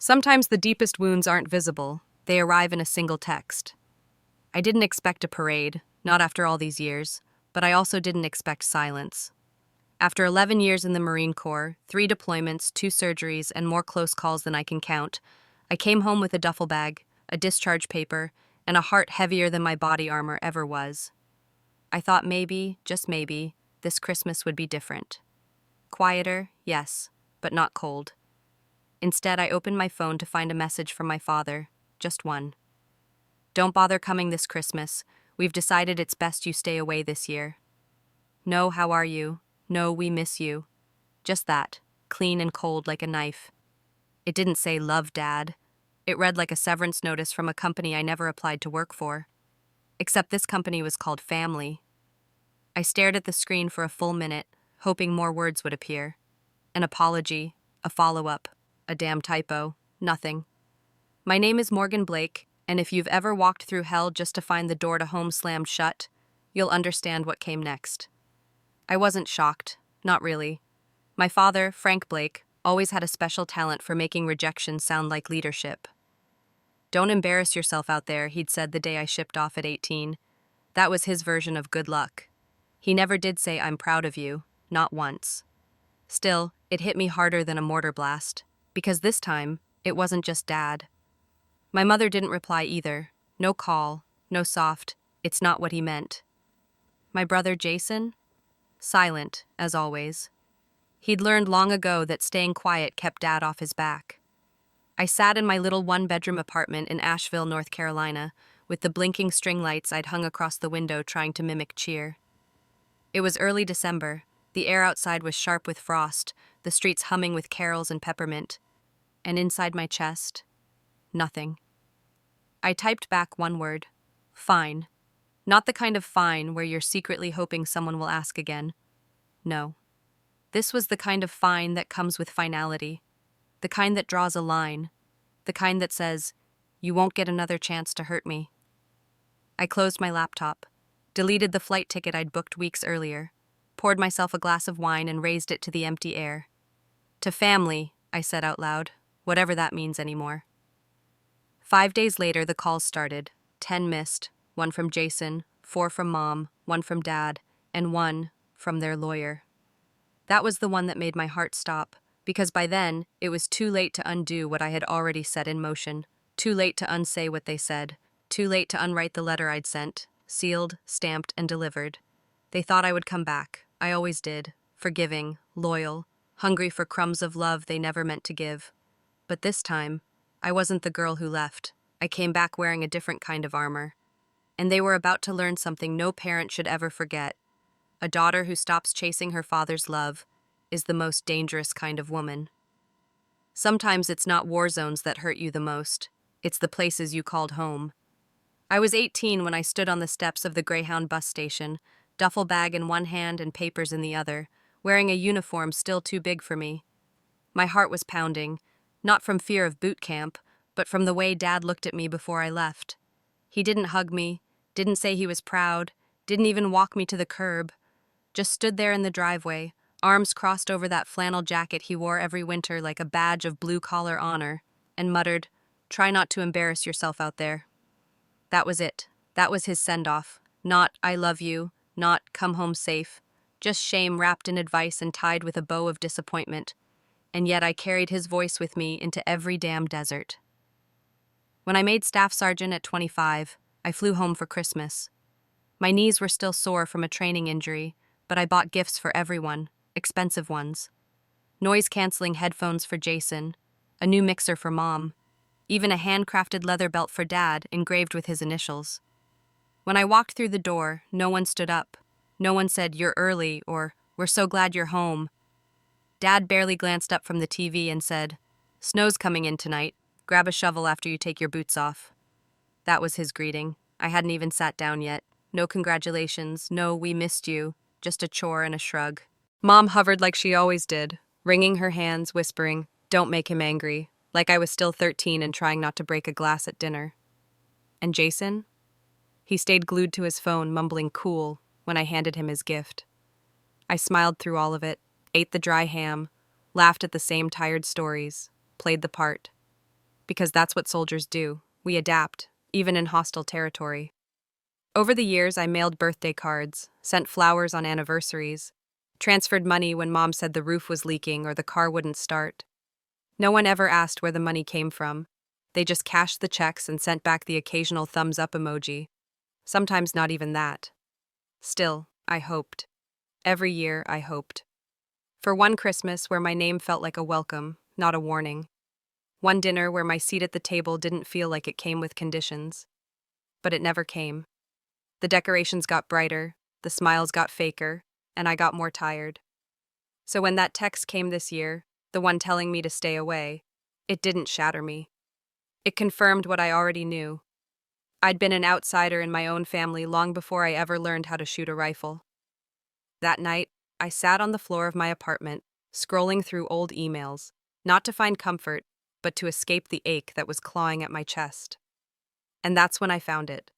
Sometimes the deepest wounds aren't visible, they arrive in a single text. I didn't expect a parade, not after all these years, but I also didn't expect silence. After 11 years in the Marine Corps, 3 deployments, 2 surgeries, and more close calls than I can count, I came home with a duffel bag, a discharge paper, and a heart heavier than my body armor ever was. I thought maybe, just maybe, this Christmas would be different. Quieter, yes, but not cold. Instead, I opened my phone to find a message from my father, just one. "Don't bother coming this Christmas. We've decided it's best you stay away this year. No, how are you? No, we miss you." Just that, clean and cold like a knife. It didn't say, "Love, Dad." It read like a severance notice from a company I never applied to work for. Except this company was called Family. I stared at the screen for a full minute, hoping more words would appear. An apology, a follow-up, a damn typo, nothing. "My name is Morgan Blake, and if you've ever walked through hell just to find the door to home slammed shut, you'll understand what came next." I wasn't shocked, not really. My father, Frank Blake, always had a special talent for making rejection sound like leadership. "Don't embarrass yourself out there," he'd said the day I shipped off at 18. That was his version of good luck. He never did say, "I'm proud of you," not once. Still, it hit me harder than a mortar blast, because this time, it wasn't just Dad. My mother didn't reply either. No call, no soft, "It's not what he meant." My brother Jason? Silent, as always. He'd learned long ago that staying quiet kept Dad off his back. I sat in my little one-bedroom apartment in Asheville, North Carolina, with the blinking string lights I'd hung across the window trying to mimic cheer. It was early December. The air outside was sharp with frost, the streets humming with carols and peppermint. And inside my chest, nothing. I typed back one word. Fine. Not the kind of fine where you're secretly hoping someone will ask again. No. This was the kind of fine that comes with finality. The kind that draws a line. The kind that says, "You won't get another chance to hurt me." I closed my laptop, deleted the flight ticket I'd booked weeks earlier, poured myself a glass of wine and raised it to the empty air. "To Family," I said out loud, whatever that means anymore. 5 days later, the calls started. 10 missed, 1 from Jason, 4 from Mom, 1 from Dad, and 1 from their lawyer. That was the one that made my heart stop, because by then, it was too late to undo what I had already set in motion, too late to unsay what they said, too late to unwrite the letter I'd sent, sealed, stamped, and delivered. They thought I would come back. I always did. Forgiving, loyal, hungry for crumbs of love they never meant to give. But this time, I wasn't the girl who left. I came back wearing a different kind of armor. And they were about to learn something no parent should ever forget. A daughter who stops chasing her father's love is the most dangerous kind of woman. Sometimes it's not war zones that hurt you the most. It's the places you called home. I was 18 when I stood on the steps of the Greyhound bus station, duffel bag in one hand and papers in the other, wearing a uniform still too big for me. My heart was pounding, not from fear of boot camp, but from the way Dad looked at me before I left. He didn't hug me, didn't say he was proud, didn't even walk me to the curb. Just stood there in the driveway, arms crossed over that flannel jacket he wore every winter like a badge of blue-collar honor, and muttered, "Try not to embarrass yourself out there." That was it. That was his send-off. Not, "I love you," not, "Come home safe," just shame wrapped in advice and tied with a bow of disappointment. And yet I carried his voice with me into every damn desert. When I made staff sergeant at 25, I flew home for Christmas. My knees were still sore from a training injury, but I bought gifts for everyone, expensive ones. Noise-canceling headphones for Jason, a new mixer for Mom, even a handcrafted leather belt for Dad engraved with his initials. When I walked through the door, no one stood up. No one said, "You're early," or "We're so glad you're home." Dad barely glanced up from the TV and said, "Snow's coming in tonight. Grab a shovel after you take your boots off." That was his greeting. I hadn't even sat down yet. No congratulations, no "we missed you," just a chore and a shrug. Mom hovered like she always did, wringing her hands, whispering, "Don't make him angry," like I was still 13 and trying not to break a glass at dinner. And Jason? He stayed glued to his phone, mumbling "cool" when I handed him his gift. I smiled through all of it, ate the dry ham, laughed at the same tired stories, played the part. because that's what soldiers do. We adapt, even in hostile territory. Over the years, I mailed birthday cards, sent flowers on anniversaries, transferred money when mom said the roof was leaking or the car wouldn't start. No one ever asked where the money came from. They just cashed the checks and sent back the occasional thumbs up emoji. Sometimes not even that. Still, I hoped. Every year, I hoped. For one Christmas where my name felt like a welcome, not a warning. One dinner where my seat at the table didn't feel like it came with conditions. But it never came. The decorations got brighter, the smiles got faker, and I got more tired. So when that text came this year, the one telling me to stay away, it didn't shatter me. It confirmed what I already knew. I'd been an outsider in my own family long before I ever learned how to shoot a rifle. That night, I sat on the floor of my apartment, scrolling through old emails, not to find comfort, but to escape the ache that was clawing at my chest. And that's when I found it.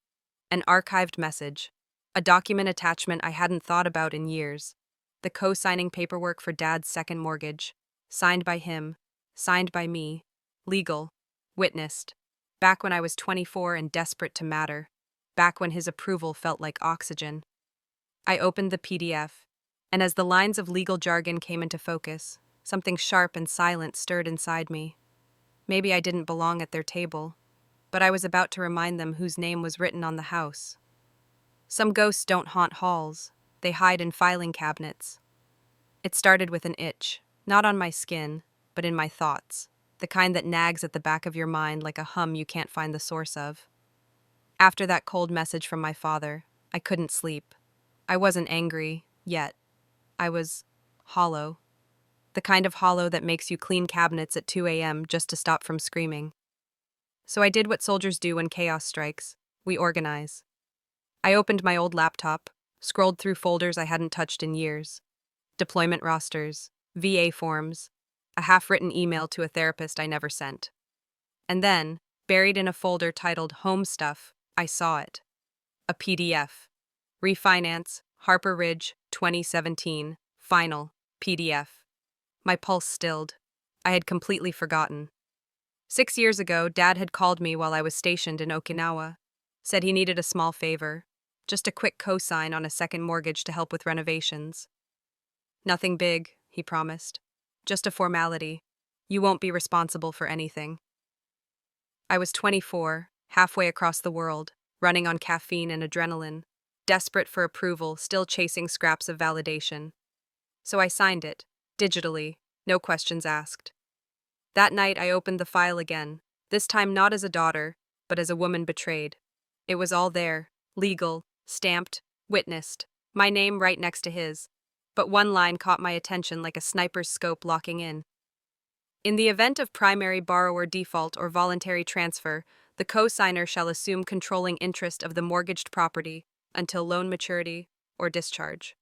An archived message, a document attachment I hadn't thought about in years, the co-signing paperwork for Dad's second mortgage, signed by him, signed by me, legal, witnessed, back when I was 24 and desperate to matter, back when his approval felt like oxygen. I opened the PDF, and as the lines of legal jargon came into focus, something sharp and silent stirred inside me. Maybe I didn't belong at their table, but I was about to remind them whose name was written on the house. Some ghosts don't haunt halls, they hide in filing cabinets. It started with an itch, not on my skin, but in my thoughts, the kind that nags at the back of your mind like a hum you can't find the source of. After that cold message from my father, I couldn't sleep. I wasn't angry, yet. I was hollow. The kind of hollow that makes you clean cabinets at 2 a.m. just to stop from screaming. So I did what soldiers do when chaos strikes. We organize. I opened my old laptop, scrolled through folders I hadn't touched in years. Deployment rosters, VA forms, a half-written email to a therapist I never sent. And then, buried in a folder titled Home Stuff, I saw it. A PDF. Refinance, Harper Ridge, 2017, final, PDF. My pulse stilled. I had completely forgotten. 6 years ago, Dad had called me while I was stationed in Okinawa. Said he needed a small favor. Just a quick cosign on a second mortgage to help with renovations. Nothing big, he promised. Just a formality. You won't be responsible for anything. I was 24, halfway across the world, running on caffeine and adrenaline, desperate for approval, still chasing scraps of validation. So I signed it, digitally, no questions asked. That night I opened the file again, this time not as a daughter, but as a woman betrayed. It was all there, legal, stamped, witnessed, my name right next to his. But one line caught my attention like a sniper's scope locking in. In the event of primary borrower default or voluntary transfer, the co-signer shall assume controlling interest of the mortgaged property until loan maturity or discharge.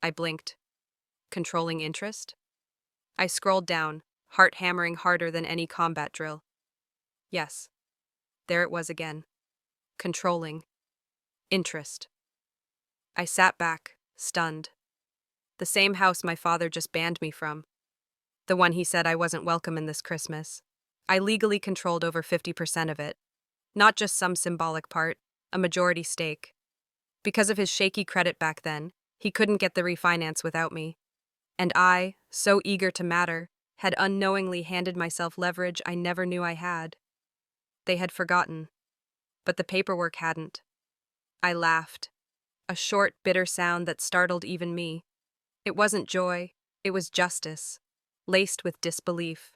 I blinked. Controlling interest? I scrolled down, heart hammering harder than any combat drill. Yes, there it was again. Controlling interest. I sat back, stunned. The same house my father just banned me from. The one he said I wasn't welcome in this Christmas. I legally controlled over 50% of it. Not just some symbolic part, a majority stake. Because of his shaky credit back then, he couldn't get the refinance without me. And I, so eager to matter, had unknowingly handed myself leverage I never knew I had. They had forgotten. But the paperwork hadn't. I laughed. A short, bitter sound that startled even me. It wasn't joy, it was justice, laced with disbelief.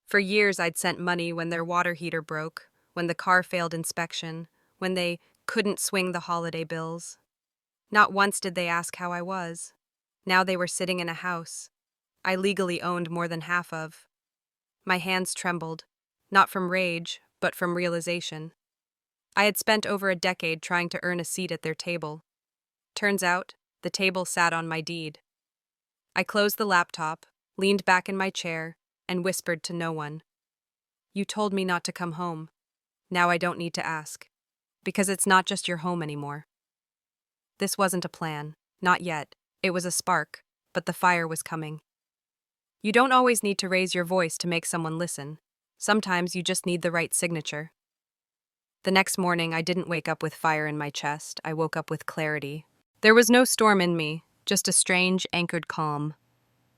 For years I'd sent money when their water heater broke, when the car failed inspection, when they couldn't swing the holiday bills. Not once did they ask how I was. Now they were sitting in a house I legally owned more than half of. My hands trembled, not from rage, but from realization. I had spent over a decade trying to earn a seat at their table. Turns out, the table sat on my deed. I closed the laptop, leaned back in my chair, and whispered to no one. You told me not to come home. Now I don't need to ask. Because it's not just your home anymore. This wasn't a plan, not yet. It was a spark, but the fire was coming. You don't always need to raise your voice to make someone listen. Sometimes you just need the right signature. The next morning, I didn't wake up with fire in my chest. I woke up with clarity. There was no storm in me, just a strange, anchored calm.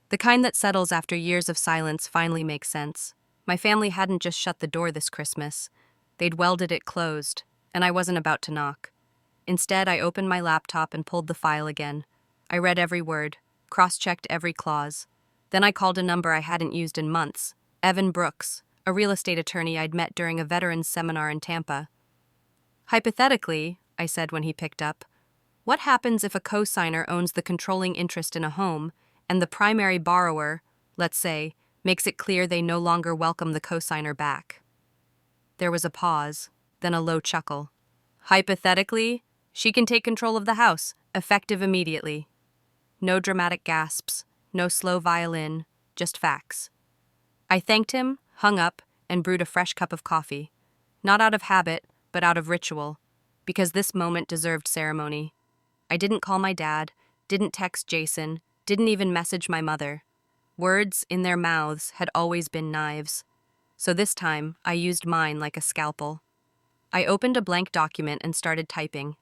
The kind that settles after years of silence finally makes sense. My family hadn't just shut the door this Christmas. They'd welded it closed, and I wasn't about to knock. Instead, I opened my laptop and pulled the file again. I read every word, cross-checked every clause. Then I called a number I hadn't used in months, Evan Brooks, a real estate attorney I'd met during a veterans seminar in Tampa. Hypothetically, I said when he picked up, what happens if a cosigner owns the controlling interest in a home and the primary borrower, let's say, makes it clear they no longer welcome the cosigner back? There was a pause, then a low chuckle. Hypothetically, she can take control of the house, effective immediately. No dramatic gasps, no slow violin, just facts. I thanked him, hung up, and brewed a fresh cup of coffee. Not out of habit, but out of ritual, because this moment deserved ceremony. I didn't call my dad, didn't text Jason, didn't even message my mother. Words in their mouths had always been knives. So this time, I used mine like a scalpel. I opened a blank document and started typing.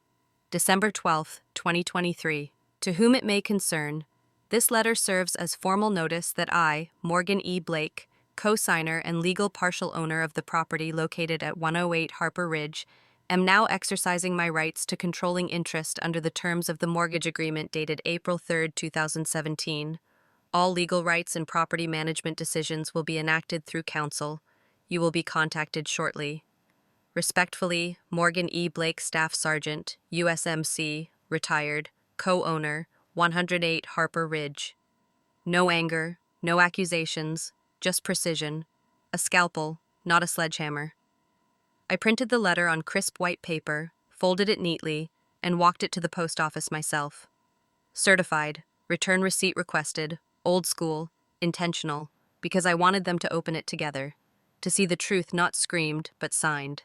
December 12th, 2023. To whom it may concern, this letter serves as formal notice that I, Morgan E. Blake, co-signer and legal partial owner of the property located at 108 Harper Ridge, am now exercising my rights to controlling interest under the terms of the mortgage agreement dated April 3, 2017. All legal rights and property management decisions will be enacted through counsel. You will be contacted shortly. Respectfully, Morgan E. Blake, Staff Sergeant, USMC, retired, co-owner, 108 Harper Ridge. No anger, no accusations, just precision. A scalpel, not a sledgehammer. I printed the letter on crisp white paper, folded it neatly, and walked it to the post office myself. Certified, return receipt requested, old school, intentional, because I wanted them to open it together, to see the truth not screamed but signed.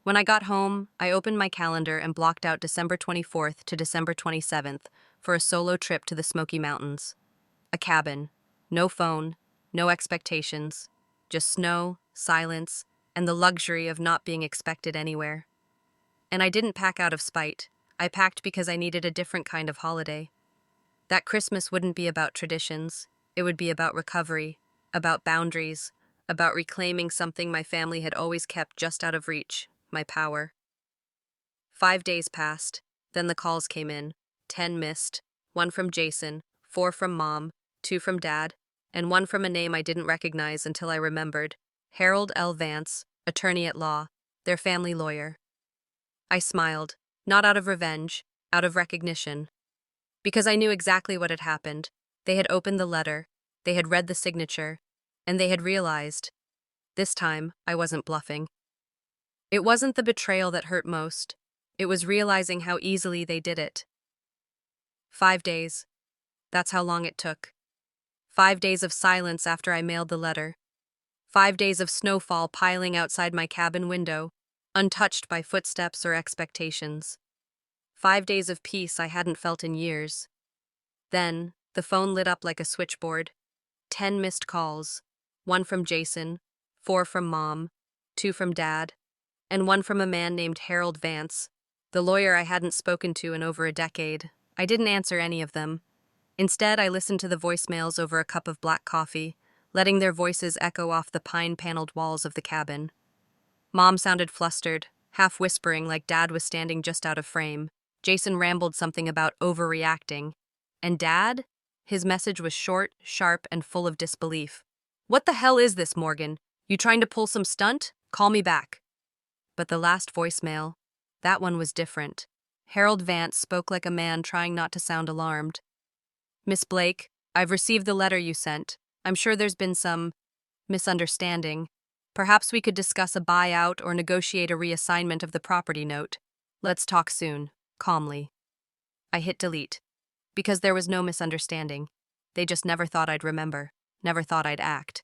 When I got home, I opened my calendar and blocked out December 24th to December 27th for a solo trip to the Smoky Mountains. A cabin, no phone, no expectations, just snow, silence, and the luxury of not being expected anywhere. And I didn't pack out of spite. I packed because I needed a different kind of holiday. That Christmas wouldn't be about traditions. It would be about recovery, about boundaries, about reclaiming something my family had always kept just out of reach, my power. 5 days passed, then the calls came in. 10 missed, 1 from Jason, 4 from Mom, 2 from Dad, and 1 from a name I didn't recognize until I remembered. Harold L. Vance, attorney at law, their family lawyer. I smiled, not out of revenge, out of recognition. Because I knew exactly what had happened. They had opened the letter, they had read the signature, and they had realized. This time, I wasn't bluffing. It wasn't the betrayal that hurt most. It was realizing how easily they did it. 5 days. That's how long it took. 5 days of silence after I mailed the letter. 5 days of snowfall piling outside my cabin window, untouched by footsteps or expectations. 5 days of peace I hadn't felt in years. Then, the phone lit up like a switchboard. 10 missed calls. 1 from Jason, 4 from Mom, 2 from Dad, and 1 from a man named Harold Vance, the lawyer I hadn't spoken to in over a decade. I didn't answer any of them. Instead, I listened to the voicemails over a cup of black coffee, letting their voices echo off the pine-paneled walls of the cabin. Mom sounded flustered, half whispering like Dad was standing just out of frame. Jason rambled something about overreacting. And Dad? His message was short, sharp, and full of disbelief. "What the hell is this, Morgan? You trying to pull some stunt? Call me back." But the last voicemail, that one was different. Harold Vance spoke like a man trying not to sound alarmed. "Miss Blake, I've received the letter you sent. I'm sure there's been some misunderstanding. Perhaps we could discuss a buyout or negotiate a reassignment of the property note. Let's talk soon, calmly." I hit delete. Because there was no misunderstanding. They just never thought I'd remember, never thought I'd act.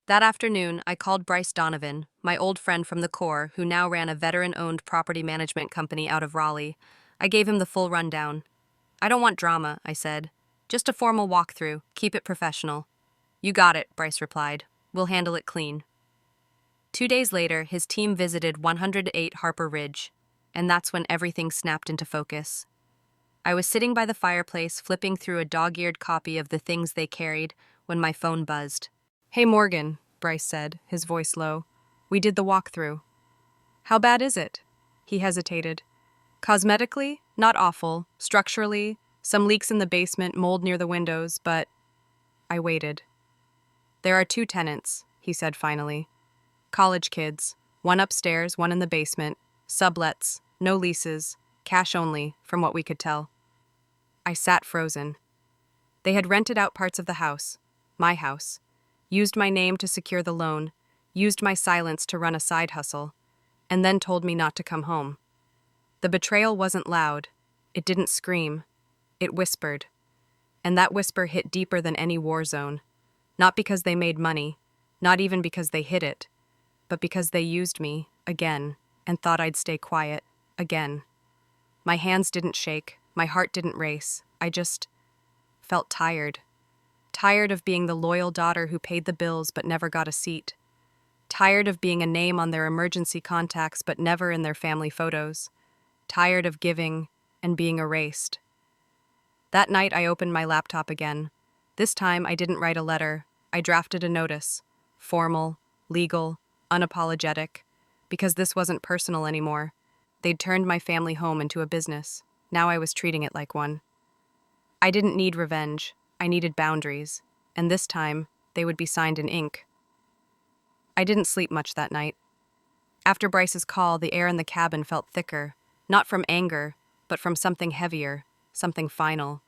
That afternoon, I called Bryce Donovan, my old friend from the Corps who now ran a veteran-owned property management company out of Raleigh. I gave him the full rundown. "I don't want drama," I said. "Just a formal walkthrough. Keep it professional." "You got it," Bryce replied. We'll handle it clean. 2 days later, his team visited 108 Harper Ridge, and that's when everything snapped into focus. I was sitting by the fireplace, flipping through a dog-eared copy of The Things They Carried, when my phone buzzed. "Hey, Morgan," Bryce said, his voice low. "We did the walkthrough." "How bad is it?" He hesitated. "Cosmetically, not awful. Structurally, some leaks in the basement, mold near the windows, but—" I waited. "There are 2 tenants," he said finally. "College kids, one upstairs, one in the basement, sublets, no leases, cash only, from what we could tell." I sat frozen. They had rented out parts of the house, my house, used my name to secure the loan, used my silence to run a side hustle, and then told me not to come home. The betrayal wasn't loud. It didn't scream. It whispered. And that whisper hit deeper than any war zone. Not because they made money, not even because they hid it, but because they used me, again, and thought I'd stay quiet, again. My hands didn't shake, my heart didn't race, I just felt tired. Tired of being the loyal daughter who paid the bills but never got a seat. Tired of being a name on their emergency contacts but never in their family photos. Tired of giving and being erased. That night I opened my laptop again. This time I didn't write a letter, I drafted a notice. Formal, legal, unapologetic, because this wasn't personal anymore. They'd turned my family home into a business. Now I was treating it like one. I didn't need revenge. I needed boundaries. And this time, they would be signed in ink. I didn't sleep much that night. After Bryce's call, the air in the cabin felt thicker, not from anger, but from something heavier, something final.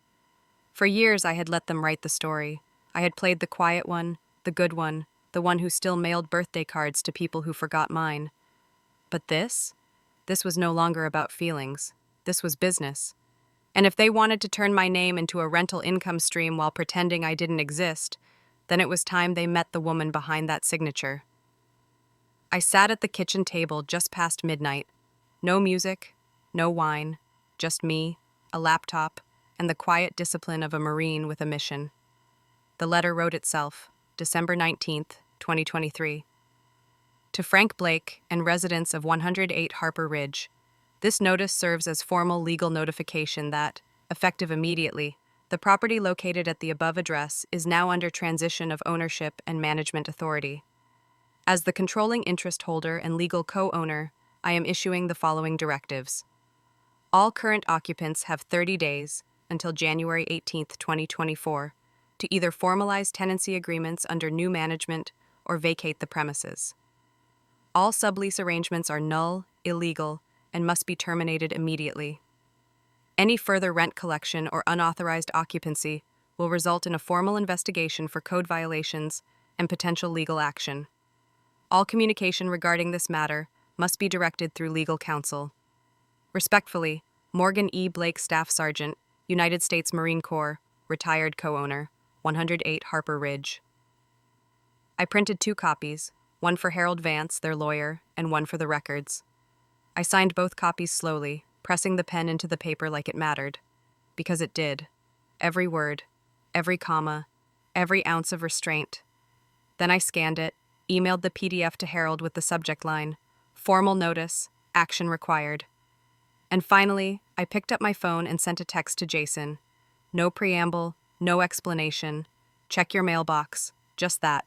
For years I had let them write the story. I had played the quiet one, the good one, the one who still mailed birthday cards to people who forgot mine. But this was no longer about feelings. This was business. And if they wanted to turn my name into a rental income stream while pretending I didn't exist, then it was time they met the woman behind that signature. I sat at the kitchen table just past midnight. No music, no wine, just me, a laptop, and the quiet discipline of a Marine with a mission. The letter wrote itself, December 19th, 2023. To Frank Blake and residents of 108 Harper Ridge, this notice serves as formal legal notification that, effective immediately, the property located at the above address is now under transition of ownership and management authority. As the controlling interest holder and legal co-owner, I am issuing the following directives. All current occupants have 30 days, until January 18, 2024, to either formalize tenancy agreements under new management or vacate the premises. All sublease arrangements are null, illegal, and must be terminated immediately. Any further rent collection or unauthorized occupancy will result in a formal investigation for code violations and potential legal action. All communication regarding this matter must be directed through legal counsel. Respectfully, Morgan E. Blake, Staff Sergeant, United States Marine Corps, retired co-owner, 108 Harper Ridge. I printed 2 copies, one for Harold Vance, their lawyer, and one for the records. I signed both copies slowly, pressing the pen into the paper like it mattered. Because it did. Every word, every comma, every ounce of restraint. Then I scanned it, emailed the PDF to Harold with the subject line, "Formal notice, action required." And finally, I picked up my phone and sent a text to Jason. No preamble, no explanation. Check your mailbox, just that.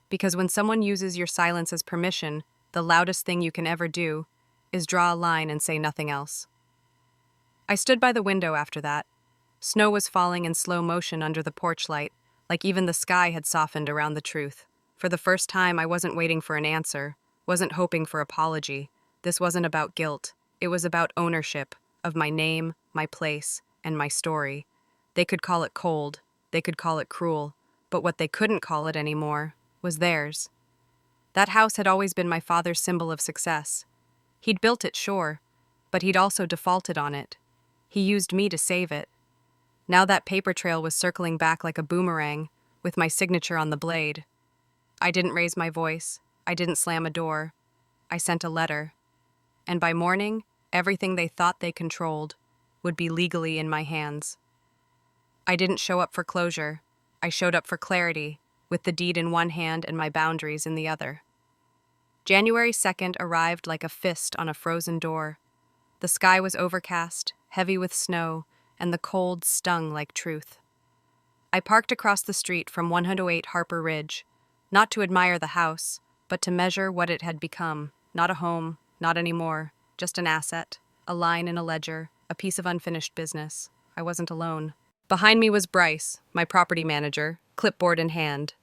Because when someone uses your silence as permission, the loudest thing you can ever do is draw a line and say nothing else. I stood by the window after that. Snow was falling in slow motion under the porch light, like even the sky had softened around the truth. For the first time, I wasn't waiting for an answer, wasn't hoping for apology. This wasn't about guilt. It was about ownership of my name, my place, and my story. They could call it cold, they could call it cruel, but what they couldn't call it anymore was theirs. That house had always been my father's symbol of success. He'd built it, sure, but he'd also defaulted on it. He used me to save it. Now that paper trail was circling back like a boomerang, with my signature on the blade. I didn't raise my voice. I didn't slam a door. I sent a letter. And by morning, everything they thought they controlled would be legally in my hands. I didn't show up for closure. I showed up for clarity, with the deed in one hand and my boundaries in the other. January 2nd arrived like a fist on a frozen door. The sky was overcast, heavy with snow, and the cold stung like truth. I parked across the street from 108 Harper Ridge, not to admire the house, but to measure what it had become. Not a home, not anymore, just an asset, a line in a ledger, a piece of unfinished business. I wasn't alone. Behind me was Bryce, my property manager, clipboard in hand.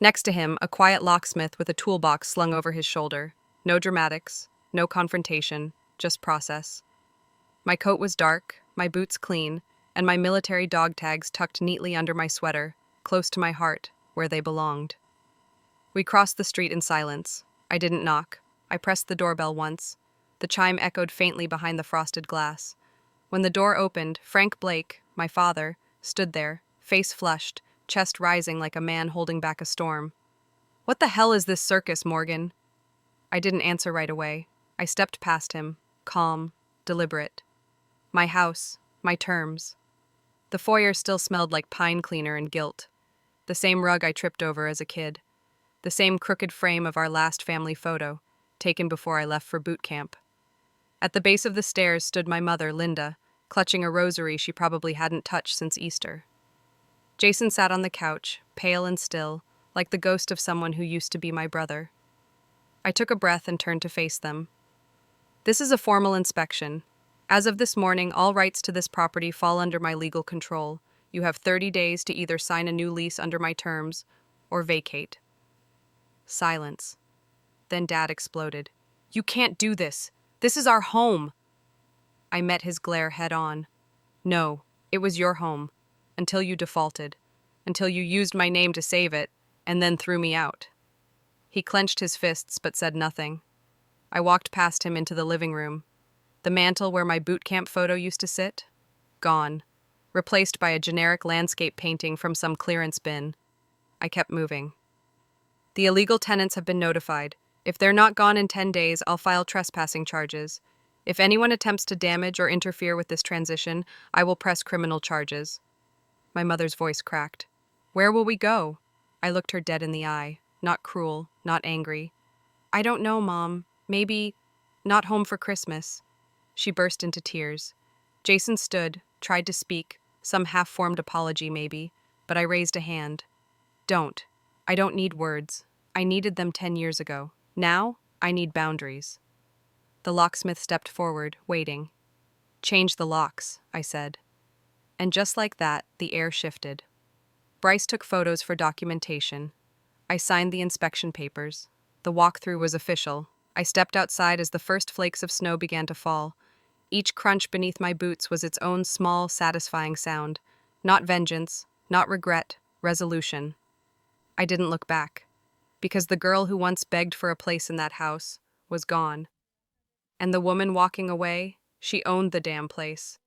Next to him, a quiet locksmith with a toolbox slung over his shoulder. No dramatics, no confrontation, just process. My coat was dark, my boots clean, and my military dog tags tucked neatly under my sweater, close to my heart, where they belonged. We crossed the street in silence. I didn't knock. I pressed the doorbell once. The chime echoed faintly behind the frosted glass. When the door opened, Frank Blake, my father, stood there, face flushed, chest rising like a man holding back a storm. "What the hell is this circus, Morgan?" I didn't answer right away. I stepped past him, calm, deliberate. My house, my terms. The foyer still smelled like pine cleaner and guilt. The same rug I tripped over as a kid. The same crooked frame of our last family photo, taken before I left for boot camp. At the base of the stairs stood my mother, Linda, clutching a rosary she probably hadn't touched since Easter. Jason sat on the couch, pale and still, like the ghost of someone who used to be my brother. I took a breath and turned to face them. "This is a formal inspection. As of this morning, all rights to this property fall under my legal control. You have 30 days to either sign a new lease under my terms or vacate." Silence. Then Dad exploded. "You can't do this. This is our home." I met his glare head on. "No, it was your home. Until you defaulted. Until you used my name to save it, and then threw me out." He clenched his fists but said nothing. I walked past him into the living room. The mantel where my boot camp photo used to sit? Gone. Replaced by a generic landscape painting from some clearance bin. I kept moving. "The illegal tenants have been notified. If they're not gone in 10 days, I'll file trespassing charges. If anyone attempts to damage or interfere with this transition, I will press criminal charges." My mother's voice cracked. "Where will we go?" I looked her dead in the eye, not cruel, not angry. "I don't know, Mom. Maybe not home for Christmas." She burst into tears. Jason stood, tried to speak, some half-formed apology maybe, but I raised a hand. "Don't. I don't need words. I needed them 10 years ago. Now, I need boundaries." The locksmith stepped forward, waiting. "Change the locks," I said. And just like that, the air shifted. Bryce took photos for documentation. I signed the inspection papers. The walkthrough was official. I stepped outside as the first flakes of snow began to fall. Each crunch beneath my boots was its own small, satisfying sound. Not vengeance, not regret, resolution. I didn't look back, because the girl who once begged for a place in that house was gone. And the woman walking away, she owned the damn place.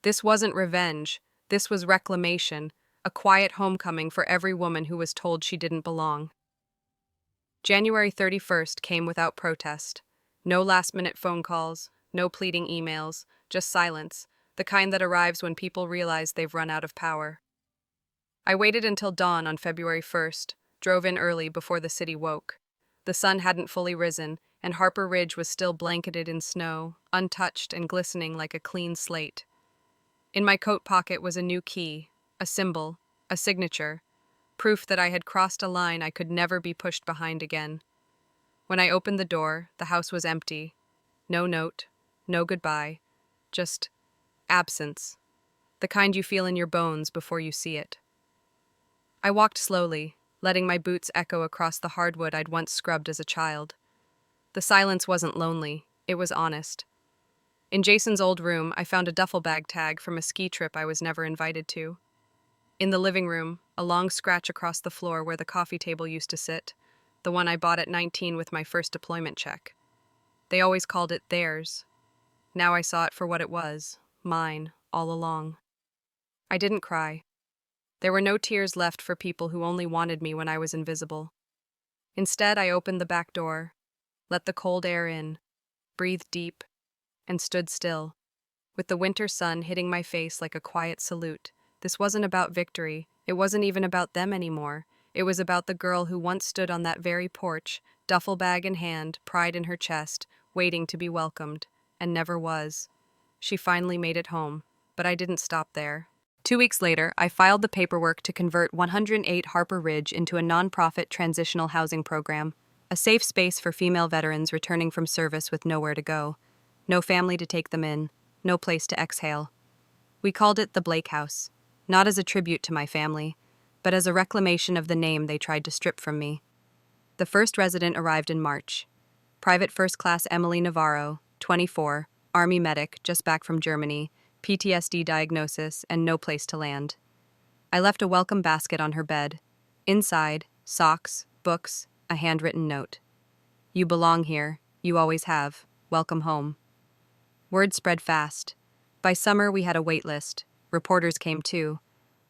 This wasn't revenge. This was reclamation, a quiet homecoming for every woman who was told she didn't belong. January 31st came without protest. No last-minute phone calls, no pleading emails, just silence, the kind that arrives when people realize they've run out of power. I waited until dawn on February 1st, drove in early before the city woke. The sun hadn't fully risen, and Harper Ridge was still blanketed in snow, untouched and glistening like a clean slate. In my coat pocket was a new key, a symbol, a signature, proof that I had crossed a line I could never be pushed behind again. When I opened the door, the house was empty. No note, no goodbye, just absence, the kind you feel in your bones before you see it. I walked slowly, letting my boots echo across the hardwood I'd once scrubbed as a child. The silence wasn't lonely, it was honest. In Jason's old room, I found a duffel bag tag from a ski trip I was never invited to. In the living room, a long scratch across the floor where the coffee table used to sit, the one I bought at 19 with my first deployment check. They always called it theirs. Now I saw it for what it was, mine, all along. I didn't cry. There were no tears left for people who only wanted me when I was invisible. Instead, I opened the back door, let the cold air in, breathed deep, and stood still, with the winter sun hitting my face like a quiet salute. This wasn't about victory. It wasn't even about them anymore. It was about the girl who once stood on that very porch, duffel bag in hand, pride in her chest, waiting to be welcomed, and never was. She finally made it home, but I didn't stop there. 2 weeks later, I filed the paperwork to convert 108 Harper Ridge into a nonprofit transitional housing program, a safe space for female veterans returning from service with nowhere to go, no family to take them in, no place to exhale. We called it the Blake House, not as a tribute to my family, but as a reclamation of the name they tried to strip from me. The first resident arrived in March. Private First Class Emily Navarro, 24, Army medic, just back from Germany, PTSD diagnosis, and no place to land. I left a welcome basket on her bed. Inside, socks, books, a handwritten note. "You belong here. You always have. Welcome home." Word spread fast. By summer, we had a wait list. Reporters came too.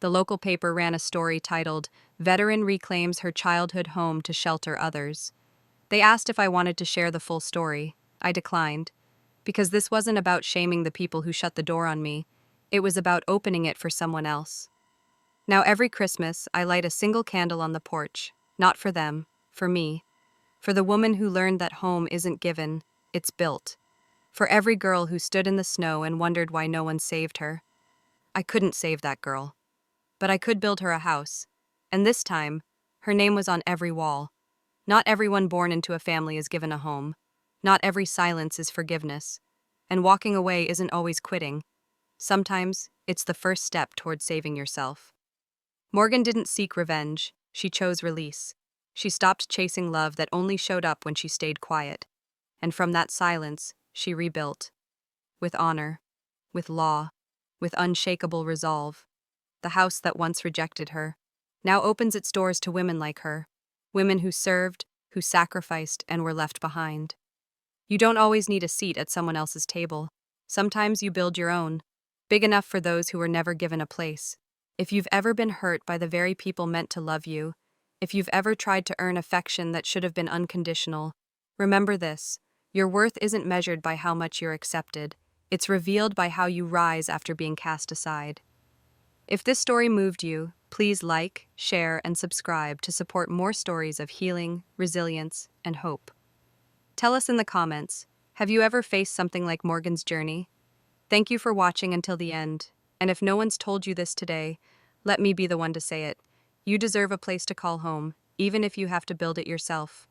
The local paper ran a story titled, "Veteran Reclaims Her Childhood Home to Shelter Others." They asked if I wanted to share the full story. I declined. Because this wasn't about shaming the people who shut the door on me. It was about opening it for someone else. Now every Christmas, I light a single candle on the porch. Not for them, for me. For the woman who learned that home isn't given, it's built. For every girl who stood in the snow and wondered why no one saved her. I couldn't save that girl. But I could build her a house. And this time, her name was on every wall. Not everyone born into a family is given a home. Not every silence is forgiveness. And walking away isn't always quitting. Sometimes, it's the first step toward saving yourself. Morgan didn't seek revenge. She chose release. She stopped chasing love that only showed up when she stayed quiet. And from that silence, she rebuilt. With honor. With law. With unshakable resolve. The house that once rejected her now opens its doors to women like her. Women who served, who sacrificed, and were left behind. You don't always need a seat at someone else's table. Sometimes you build your own, big enough for those who were never given a place. If you've ever been hurt by the very people meant to love you, if you've ever tried to earn affection that should have been unconditional, remember this: your worth isn't measured by how much you're accepted. It's revealed by how you rise after being cast aside. If this story moved you, please like, share, and subscribe to support more stories of healing, resilience, and hope. Tell us in the comments, have you ever faced something like Morgan's journey? Thank you for watching until the end. And if no one's told you this today, let me be the one to say it. You deserve a place to call home, even if you have to build it yourself.